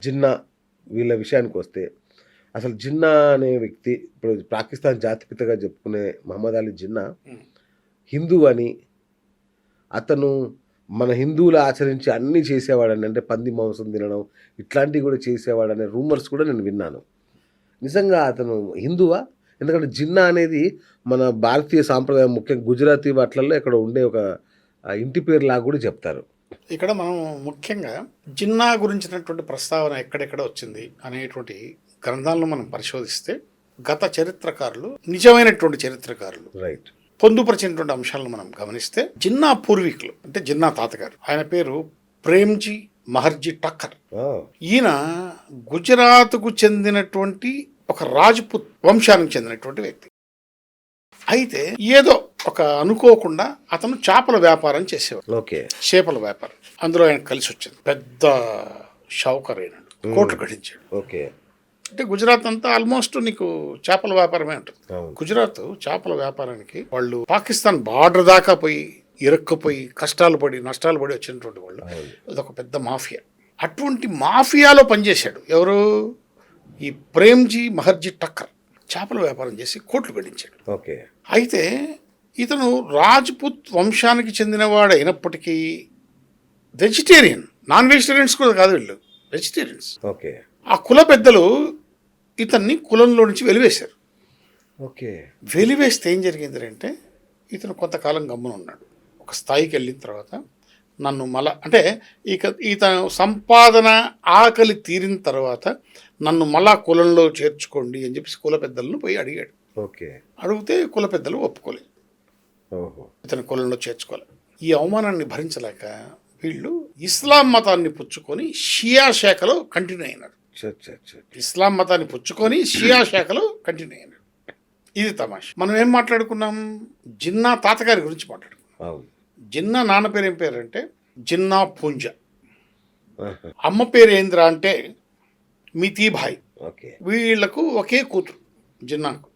జిన్నా వీళ్ళ విషయానికొస్తే, అసలు జిన్నా అనే వ్యక్తి ఇప్పుడు పాకిస్తాన్ జాతిపితగా చెప్పుకునే మహమ్మద్ అలీ జిన్నా హ్మ్. హిందూ అని, అతను మన హిందువులు ఆచరించి అన్నీ చేసేవాడని, అంటే పంది మాంసం తినడం ఇట్లాంటివి కూడా చేసేవాడనే రూమర్స్ కూడా నేను విన్నాను. నిజంగా అతను హిందువా? ఎందుకంటే జిన్నా అనేది మన భారతీయ సాంప్రదాయం ముఖ్యంగా గుజరాతీ వాటిలల్లో ఎక్కడో ఉండే ఒక ఇంటి పేరులాగా కూడా చెప్తారు. ఇక్కడ మనం ముఖ్యంగా జిన్నా గురించినటువంటి ప్రస్తావన ఎక్కడెక్కడ వచ్చింది అనేటువంటి గ్రంథాలను మనం పరిశోధిస్తే గత చరిత్రకారులు, నిజమైనటువంటి చరిత్రకారులు రైట్. పొందుపరిచినటువంటి అంశాలను మనం గమనిస్తే జిన్నా పూర్వీకులు అంటే జిన్నా తాతగారు, ఆయన పేరు ప్రేమ్జీ మహర్జీ టక్కర్. ఈయన గుజరాత్కు చెందినటువంటి ఒక రాజ్పుత్ వంశానికి చెందినటువంటి వ్యక్తి. అయితే ఏదో ఒక అనుకోకుండా అతను చేపల వ్యాపారం చేసేవాడు. ఓకే. చేపల వ్యాపారం, అందులో ఆయన కలిసి వచ్చింది. పెద్ద షావుకర్ అయినాడు, కోట్లు గడించాడు. ఓకే. అంటే గుజరాత్ అంతా ఆల్మోస్ట్ నీకు చేపల వ్యాపారమే ఉంటుంది. అవును. గుజరాత్ చేపల వ్యాపారానికి వాళ్ళు పాకిస్తాన్ బార్డర్ దాకా పోయి ఇరుక్కుపోయి కష్టాలు పడి నష్టాలు పడి వచ్చినటువంటి వాళ్ళు. అదొక పెద్ద మాఫియా. అటువంటి మాఫియాలో పనిచేశాడు ఎవరు? ఈ ప్రేమ్జీ మహర్జీ టక్కర్. చేపల వ్యాపారం చేసి కోట్లు గడించాడు. ఓకే. అయితే ఇతను రాజ్పుత్ వంశానికి చెందినవాడు అయినప్పటికీ వెజిటేరియన్, నాన్ వెజిటేరియన్స్ కూడా కాదు, వీళ్ళు వెజిటేరియన్స్. ఓకే. ఆ కుల పెద్దలు ఇతన్ని కులంలో నుంచి వెలివేశారు. ఓకే. వెలివేస్తే ఏం జరిగింది అంటే ఇతను కొంతకాలం గమ్మున ఉన్నాడు. ఒక స్థాయికి వెళ్ళిన తర్వాత నన్ను మళ్ళా అంటే ఇతను సంపాదన ఆకలి తీరిన తర్వాత నన్ను మళ్ళా కులంలో చేర్చుకోండి అని చెప్పేసి కుల పెద్దలను పోయి అడిగాడు. ఓకే. అడిగితే కుల పెద్దలు ఒప్పుకోలేదు, ఇతని కులంలో చేర్చుకోలేదు. ఈ అవమానాన్ని భరించలేక వీళ్ళు ఇస్లాం మతాన్ని పుచ్చుకొని షియా శాఖలో కంటిన్యూ అయినారు. ఇస్లాం మతాన్ని పుచ్చుకొని షియా శాఖలో కంటిన్యూ అయినాడు. ఇది తమాషా. మనం ఏం మాట్లాడుకున్నాం? జిన్నా తాతగారి గురించి మాట్లాడుకున్నాం. జిన్నా నాన్న పేరు ఏం పేరు అంటే జిన్నా పూంజ. అమ్మ పేరు ఏంద్రా అంటే మితీభాయ్. వీళ్లకు ఒకే కూతురు జిన్నాకు.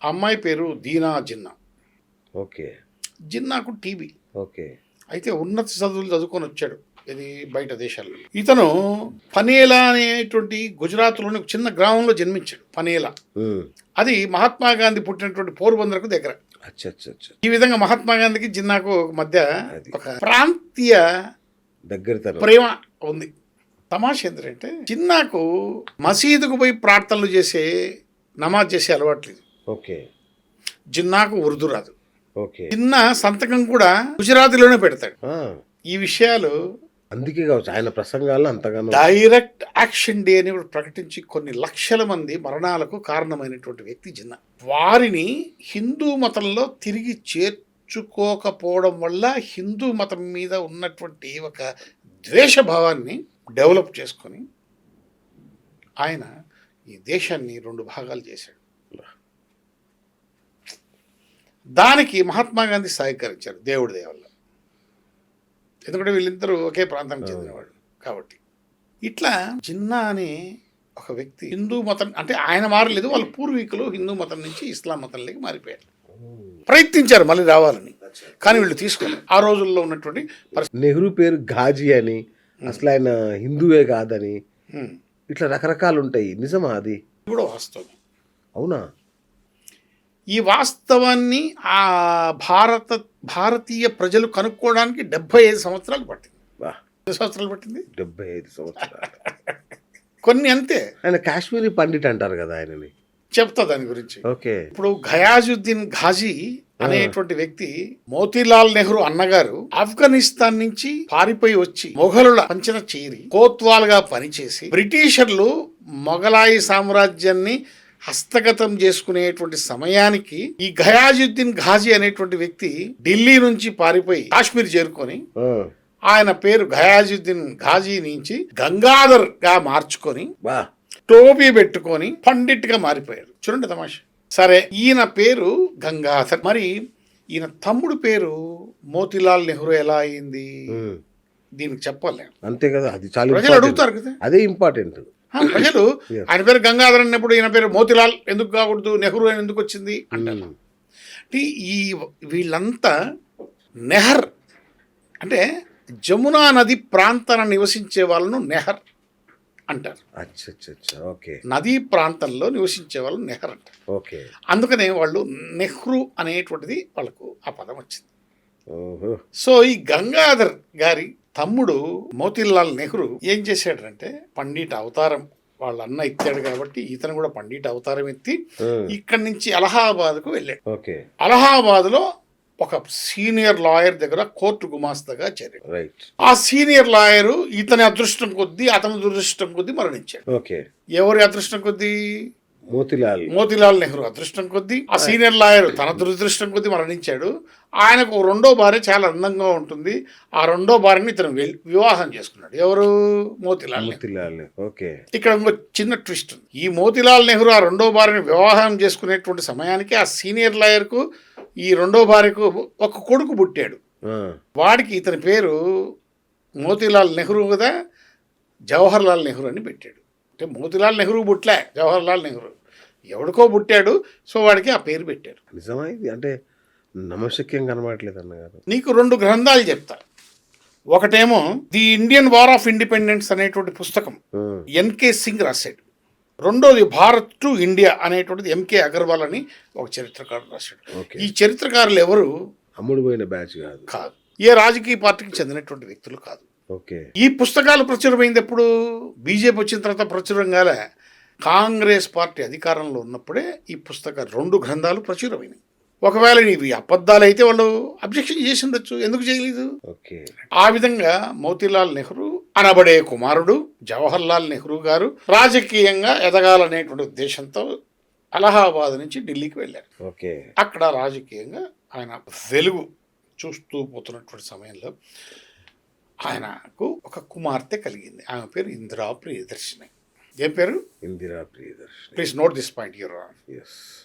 అమ్మాయి పేరు దీనా జిన్నా. ఓకే. జిన్నాకు టీబీ. ఓకే. అయితే ఉన్నత చదువులు చదువుకొని వచ్చాడు ఇది బయట దేశాల్లో. ఇతను పనేలా అనేటువంటి గుజరాత్లోని ఒక చిన్న గ్రామంలో జన్మించాడు. పనేలా అది మహాత్మా గాంధీ పుట్టినటువంటి పోర్బందర్కు దగ్గర. ఈ విధంగా మహాత్మా గాంధీకి జిన్నాకు మధ్య ఒక ప్రాంతీయ దగ్గర ప్రేమ ఉంది. తమాషా ఏంటంటే జిన్నాకు మసీదుకు పోయి ప్రార్థనలు చేసే, నమాజ్ చేసే అలవాట్లేదు. ఓకే. జిన్నాకు ఉర్దూ రాదు. ఓకే. జిన్నా సంతకం కూడా గుజరాతీలోనే పెడతాడు. ఈ విషయాలు అందుకే కావచ్చు ఆయన ప్రసంగాల్లో అంతగానో. డైరెక్ట్ యాక్షన్ డే అని ప్రకటించి కొన్ని లక్షల మంది మరణాలకు కారణమైనటువంటి వ్యక్తి జిన్నా. వారిని హిందూ మతంలో తిరిగి చేర్చుకోకపోవడం వల్ల హిందూ మతం మీద ఉన్నటువంటి ఒక ద్వేషభావాన్ని డెవలప్ చేసుకొని ఆయన ఈ దేశాన్ని 2 భాగాలు చేశాడు. దానికి మహాత్మా గాంధీ సహకరించారు దేవుడి దయ వల్ల. ఎందుకంటే వీళ్ళిద్దరూ ఒకే ప్రాంతానికి చెందినవాడు కాబట్టి. ఇట్లా జిన్నా అనే ఒక వ్యక్తి హిందూ మతం అంటే ఆయన మారలేదు, వాళ్ళ పూర్వీకులు హిందూ మతం నుంచి ఇస్లాం మతంలోకి మారిపోయారు. ప్రయత్నించారు మళ్ళీ రావాలని, కానీ వీళ్ళు తీసుకోలేదు. ఆ రోజుల్లో ఉన్నటువంటి నెహ్రూ పేరు ఘాజీ అని, అసలు ఆయన హిందువే కాదని, ఇట్లా రకరకాలు ఉంటాయి. నిజమా? అది కూడా వాస్తవం. అవునా? ఈ వాస్తవాన్ని ఆ భారతీయ ప్రజలు కనుక్కోవడానికి 75 సంవత్సరాలు పట్టింది. 5 సంవత్సరాలు పట్టింది. 75 సంవత్సరాలు. కొన్ని అంతే. ఆయన కాశ్మీరీ పండిట్ అంటారు కదా ఆయనని. చెప్తా దాని గురించి. ఓకే. ఇప్పుడు ఘయాజుద్దీన్ ఘాజీ అనేటువంటి వ్యక్తి మోతీలాల్ నెహ్రూ అన్నగారు ఆఫ్ఘనిస్తాన్ నుంచి పారిపోయి వచ్చి మొఘలుల పంచన చేరి కోత్వాల్ గా పనిచేసి బ్రిటిషర్లు మొఘలాయి సామ్రాజ్యాన్ని హస్తగతం చేసుకునేటువంటి సమయానికి ఈ ఘయాజుద్దీన్ ఘాజీ అనేటువంటి వ్యక్తి ఢిల్లీ నుంచి పారిపోయి కాశ్మీర్ చేరుకొని ఆయన పేరు ఘయాజుద్దీన్ ఘాజీ నుంచి గంగాధర్ గా మార్చుకొని టోపీ పెట్టుకొని పండిట్ గా మారిపోయారు. చూడండి తమాషా. సరే, ఈయన పేరు గంగాధర్. మరి ఈయన తమ్ముడు పేరు మోతీలాల్ నెహ్రూ ఎలా అయింది? దీనికి చెప్పాలి అంతే కదా, అది చాలా ప్రజలు అడుగుతారు కదా, అదే ఇంపార్టెంట్. ప్రజలు ఆయన పేరు గంగాధర్ అన్నప్పుడు ఈయన పేరు మోతీలాల్ ఎందుకు కాకూడదు, నెహ్రూ అని ఎందుకు వచ్చింది అంటారు. ఈ వీళ్ళంతా నెహర్ అంటే జమునా నది ప్రాంతాన నివసించే వాళ్ళను నెహర్ అంటారు. అచ్చచ్చచ్చ. ఓకే. నదీ ప్రాంతంలో నివసించే వాళ్ళు నెహర్ అంటారు. ఓకే. అందుకనే వాళ్ళు నెహ్రూ అనేటువంటిది వాళ్ళకు ఆ పదం వచ్చింది. ఓహో! సో ఈ గంగాధర్ గారి తమ్ముడు మోతీలాల్ నెహ్రూ ఏం చేశాడంటే పండిట్ అవతారం వాళ్ళ అన్న ఎత్తాడు కాబట్టి ఇతను కూడా పండిట్ అవతారం ఎత్తి ఇక్కడి నుంచి అలహాబాద్కు వెళ్ళాడు. ఓకే. అలహాబాద్లో ఒక సీనియర్ లాయర్ దగ్గర కోర్టు గుమాస్తాగా చేరాడు. రైట్. ఆ సీనియర్ లాయరు ఇతని అదృష్టం కొద్దీ అతని దురదృష్టం కొద్దీ మరణించాడు. ఓకే. ఎవరి అదృష్టం కొద్దీ? మోతీలాల్ నెహ్రూ అదృష్టం కొద్దీ ఆ సీనియర్ లాయర్ తన దురదృష్టం కొద్దీ మరణించాడు. ఆయనకు రెండో భార్య చాలా అందంగా ఉంటుంది. ఆ రెండో భార్యని ఇతను వివాహం చేసుకున్నాడు. ఎవరు? మోతీలాల్ నెహ్రూ. ఓకే. ఇక్కడ ఇంకో చిన్న ట్విస్ట్ ఉంది. ఈ మోతీలాల్ నెహ్రూ ఆ రెండో భార్యని వివాహం చేసుకునేటువంటి సమయానికి ఆ సీనియర్ లాయర్కు ఈ రెండో భార్యకు ఒక కొడుకు పుట్టాడు. వాడికి ఇతని పేరు మోతీలాల్ నెహ్రూ కదా, జవహర్ లాల్ నెహ్రూ అని పెట్టాడు. అంటే మోతీలాల్ నెహ్రూ పుట్టలే, జవహర్ లాల్ నెహ్రూ ఎవడికో పుట్టాడు. సో వాడికి ఆ పేరు పెట్టారు. నిజమా ఇది? అంటే నమ్మశక్యం కనబడట్లేదు అన్నగారు. నీకు 2 గ్రంథాలు చెప్తా. ఒకటేమో the Indian war of independence అనేటువంటి పుస్తకం ఎన్కే సింగ్ రాశాడు. రెండోది భారత్ టు ఇండియా అనేటువంటిది ఎంకే అగర్వాల్ అని ఒక చరిత్రకారుడు రాశాడు. ఈ చరిత్రకారులు ఎవరు? అమ్ముడు పోయిన బ్యాచ్ కాదు, ఏ రాజకీయ పార్టీకి చెందినటువంటి వ్యక్తులు కాదు. ఓకే. ఈ పుస్తకాలు ప్రచురమైంది ఎప్పుడు? బీజేపీ వచ్చిన తర్వాత ప్రచురం కాలే. కాంగ్రెస్ పార్టీ అధికారంలో ఉన్నప్పుడే ఈ పుస్తకాలు 2 గ్రంథాలు ప్రచురమైనవి. ఒకవేళ ఇవి అబద్ధాలు అయితే వాళ్ళు అబ్జెక్షన్ చేసి ఉండొచ్చు, ఎందుకు చేయలేదు? ఆ విధంగా మోతీలాల్ నెహ్రూ అనబడే కుమారుడు జవహర్ లాల్ నెహ్రూ గారు రాజకీయంగా ఎదగాలనేటువంటి ఉద్దేశంతో అలహాబాద్ నుంచి ఢిల్లీకి వెళ్ళారు. అక్కడ రాజకీయంగా ఆయన వెలుగు చూస్తూ పోతున్నటువంటి సమయంలో ఆయనకు ఒక కుమార్తె కలిగింది. ఆమె పేరు ఇందిరా ప్రియదర్శిని. ఏం పేరు? Indira Priyadarshini. Please note this point you're on.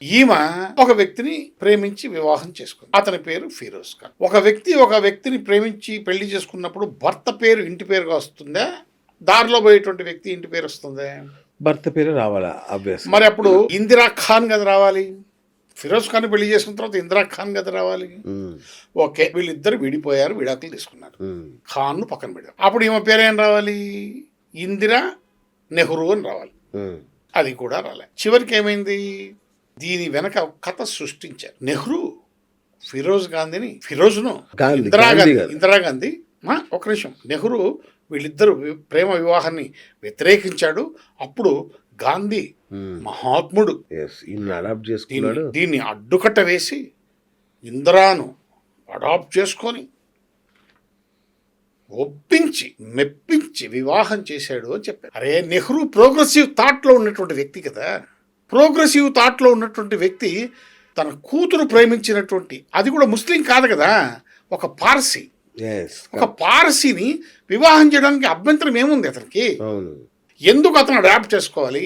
ఈమె ఒక వ్యక్తిని ప్రేమించి వివాహం చేసుకుంది. అతని పేరు ఫిరోజ్ ఖాన్. ఒక వ్యక్తిని ప్రేమించి పెళ్లి చేసుకున్నప్పుడు భర్త పేరు ఇంటి పేరుగా వస్తుందా, దారిలో పోయేటువంటి వ్యక్తి ఇంటి పేరు వస్తుందా? భర్త పేరు రావాలా? మరి అప్పుడు ఇందిరా ఖాన్ కదా రావాలి. ఫిరోజ్ ఖాన్ పెళ్లి చేసుకున్న తర్వాత ఇందిరా ఖాన్ కదా రావాలి. ఓకే, వీళ్ళిద్దరు విడిపోయారు, విడాకులు తీసుకున్నారు. ఖాన్ పక్కన పెట్టారు. అప్పుడు ఈమె పేరు ఏం రావాలి? ఇందిరా నెహ్రూ అని రావాలి. అది కూడా రాలే. చివరికి ఏమైంది? దీని వెనక కథ సృష్టించారు. నెహ్రూ ఫిరోజ్ను ఇందిరాగాంధీ ఒక నిమిషం, నెహ్రూ వీళ్ళిద్దరు ప్రేమ వివాహాన్ని వ్యతిరేకించాడు. అప్పుడు గాంధీ మహాత్ముడు దీన్ని అడ్డుకట్ట వేసి ఇందిరాను అడాప్ట్ చేసుకొని ఒప్పించి మెప్పించి వివాహం చేశాడు అని చెప్పారు. అరే, నెహ్రూ ప్రోగ్రెసివ్ థాట్లో ఉన్నటువంటి వ్యక్తి కదా. ప్రోగ్రెసివ్ థాట్లో ఉన్నటువంటి వ్యక్తి తన కూతురు ప్రేమించినటువంటి, అది కూడా ముస్లిం కాదు కదా, ఒక పార్సీ. ఒక పార్సీని వివాహం చేయడానికి అభ్యంతరం ఏముంది అతనికి? ఎందుకు అతను అడాప్ట్ చేసుకోవాలి?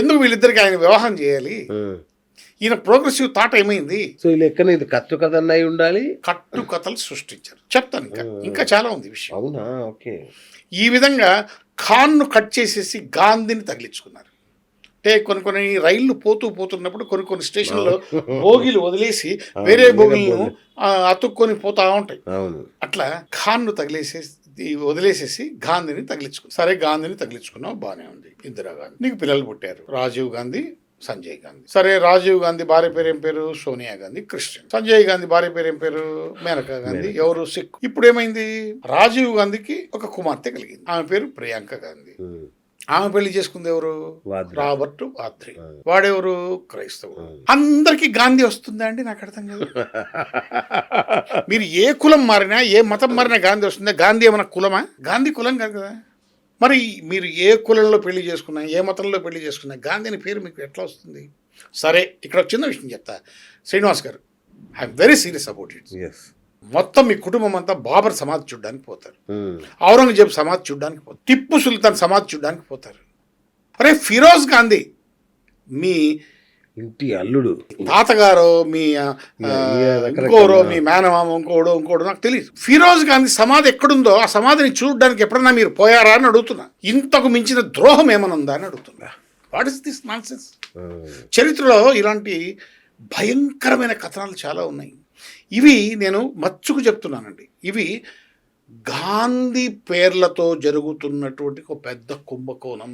ఎందుకు వీళ్ళిద్దరికి ఆయన వివాహం చేయాలి? ఈయన ప్రోగ్రెసివ్ థాట్ ఏమైంది? సో ఈ లెక్కన ఇది కట్టుకథ అయి ఉండాలి. కట్టుకథలు సృష్టించారు. చెప్తాను, ఇంకా చాలా ఉంది విషయం. అవునా? ఓకే. ఈ విధంగా ఖాన్ను కట్ చేసేసి గాంధీని తగిలించుకున్నారు. అంటే కొన్ని రైళ్లు పోతున్నప్పుడు కొన్ని స్టేషన్లో బోగీలు వదిలేసి వేరే బోగీలను అతుక్కొని పోతా ఉంటాయి. అట్లా ఖాన్ను వదిలేసేసి గాంధీని తగిలించుకున్నారు. సరే, గాంధీని తగిలించుకున్నావు, బాగానే ఉంది. ఇందిరాగాంధీ, నీకు పిల్లలు పుట్టారు, రాజీవ్ గాంధీ, సంజయ్ గాంధీ. సరే, రాజీవ్ గాంధీ భార్య పేరు ఏం పేరు? సోనియా గాంధీ, క్రిస్టియన్. సంజయ్ గాంధీ భార్య పేరు ఏం పేరు? మేనకా గాంధీ, ఎవరు? సిక్. ఇప్పుడు ఏమైంది? రాజీవ్ గాంధీకి ఒక కుమార్తె కలిగింది. ఆమె పేరు ప్రియాంక గాంధీ. ఆమె పెళ్లి చేసుకుంది ఎవరు? రాబర్ట్ వాద్రి. వాడెవరు? క్రైస్తవుడు. అందరికీ గాంధీ వస్తుందా అండి? నాకు అర్థం కాదు. మీరు ఏ కులం మారినా, ఏ మతం మారినా గాంధీ వస్తుందా? గాంధీ ఏమైనా కులమా? గాంధీ కులం కాదు కదా. మరి మీరు ఏ కులంలో పెళ్లి చేసుకున్నా, ఏ మతంలో పెళ్లి చేసుకున్నా గాంధీని పేరు మీకు ఎట్లా వస్తుంది? సరే, ఇక్కడ చిన్న విషయం చెప్తా శ్రీనివాస్ గారు. I'm very serious about it. మొత్తం మీ కుటుంబం అంతా బాబర్ సమాధి చూడడానికి పోతారు, ఔరంగజేబ్ సమాధి చూడడానికి పోతారు, టిప్పు సుల్తాన్ సమాధి చూడడానికి పోతారు. అరే, ఫిరోజ్ గాంధీ మీ ఇంటి అల్లుడు, తాతగారు, మీ ఇంకోరో, మీ మేనమామ, ఇంకోడు నాకు తెలియదు. ఫిరోజ్ గాంధీ సమాధి ఎక్కడుందో ఆ సమాధిని చూడడానికి ఎప్పుడన్నా మీరు పోయారా అని అడుగుతున్నా. ఇంతకు మించిన ద్రోహం ఏమైనా ఉందా అని అడుగుతున్నా. What is this nonsense? చరిత్రలో ఇలాంటి భయంకరమైన కథనాలు చాలా ఉన్నాయి. ఇవి నేను మచ్చుకు చెప్తున్నానండి. ఇవి గాంధీ పేర్లతో జరుగుతున్నటువంటి ఒక పెద్ద కుంభకోణం.